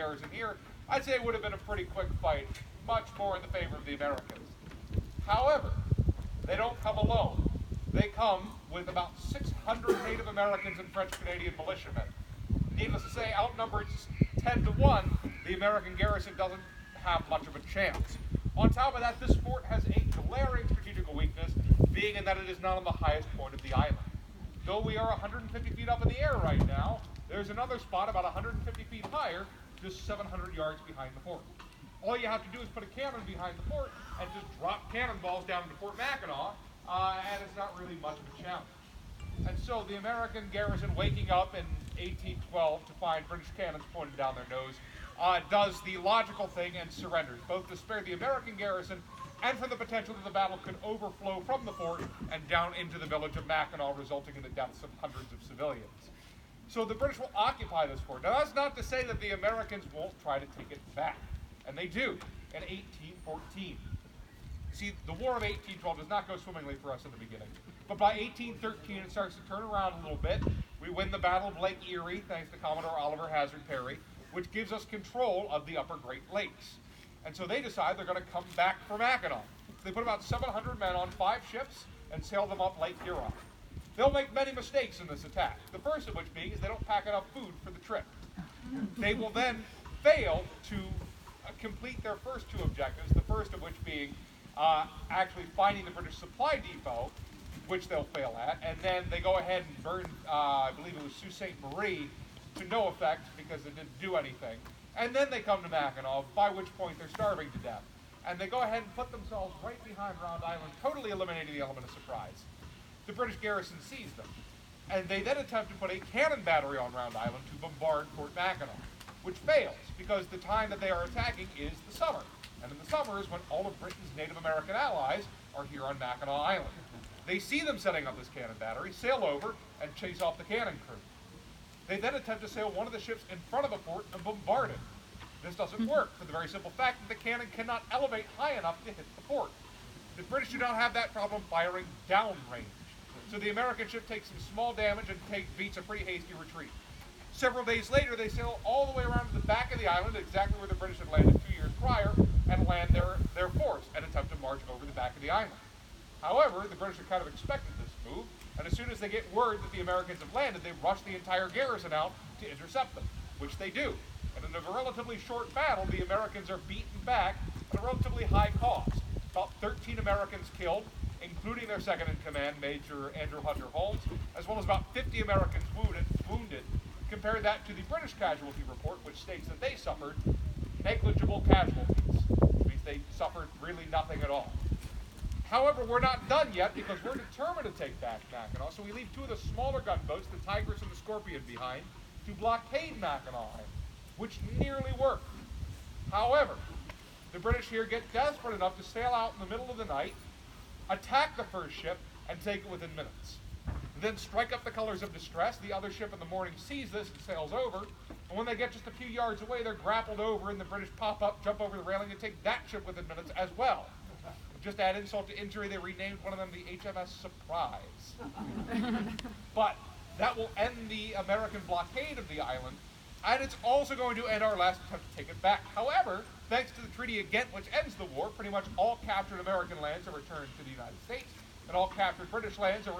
garrison here, I'd say it would have been a pretty quick fight, much more in the favor of the Americans. However, they don't come alone. They come with about 600 Native Americans and French-Canadian militiamen. Needless to say, outnumbered 10 to 1, the American garrison doesn't have much of a chance. On top of that, this fort has a glaring strategical weakness, being in that it is not on the highest point of the island. Though we are 150 feet up in the air right now, there's another spot about 150 feet higher, just 700 yards behind the fort. All you have to do is put a cannon behind the fort and just drop cannonballs down into Fort Mackinac, and it's not really much of a challenge. And so the American garrison, waking up in 1812 to find British cannons pointed down their nose, does the logical thing and surrenders, both to spare the American garrison and for the potential that the battle could overflow from the fort and down into the village of Mackinac, resulting in the deaths of hundreds of civilians. So the British will occupy this fort. Now, that's not to say that the Americans won't try to take it back, and they do in 1814. See, the War of 1812 does not go swimmingly for us in the beginning, but by 1813 it starts to turn around a little bit. We win the Battle of Lake Erie, thanks to Commodore Oliver Hazard Perry, which gives us control of the upper Great Lakes. And so they decide they're going to come back for Mackinac. They put about 700 men on 5 ships and sail them up Lake Huron. They'll make many mistakes in this attack, the first of which being is they don't pack enough food for the trip. They will then fail to complete their first 2 objectives, the first of which being actually finding the British supply depot, which they'll fail at, and then they go ahead and burn, I believe it was Sault Ste. Marie, to no effect because it didn't do anything. And then they come to Mackinac, by which point they're starving to death. And they go ahead and put themselves right behind Round Island, totally eliminating the element of surprise. The British garrison sees them, and they then attempt to put a cannon battery on Round Island to bombard Fort Mackinac, which fails because the time that they are attacking is the summer. And in the summer is when all of Britain's Native American allies are here on Mackinac Island. They see them setting up this cannon battery, sail over, and chase off the cannon crew. They then attempt to sail one of the ships in front of the fort and bombard it. This doesn't work for the very simple fact that the cannon cannot elevate high enough to hit the fort. The British do not have that problem firing downrange. So the American ship takes some small damage and beats a pretty hasty retreat. Several days later, they sail all the way around to the back of the island, exactly where the British had landed 2 years prior, and land their force and attempt to march over the back of the island. However, the British had kind of expected this move, and as soon as they get word that the Americans have landed, they rush the entire garrison out to intercept them, which they do. And in a relatively short battle, the Americans are beaten back at a relatively high cost. About 13 Americans killed, including their second-in-command, Major Andrew Hunter Holmes, as well as about 50 Americans wounded. Compare that to the British casualty report, which states that they suffered negligible casualties, which means they suffered really nothing at all. However, we're not done yet because we're determined to take back Mackinac, so we leave 2 of the smaller gunboats, the Tigress and the Scorpion, behind to blockade Mackinac, which nearly worked. However, the British here get desperate enough to sail out in the middle of the night, attack the first ship, and take it within minutes. Then strike up the colors of distress. The other ship in the morning sees this and sails over, and when they get just a few yards away, they're grappled over, and the British pop up, jump over the railing, and take that ship within minutes as well. Just to add insult to injury, they renamed one of them the HMS Surprise. But that will end the American blockade of the island, and it's also going to end our last attempt to take it back. However, thanks to the Treaty of Ghent, which ends the war, pretty much all captured American lands are returned to the United States, and all captured British lands are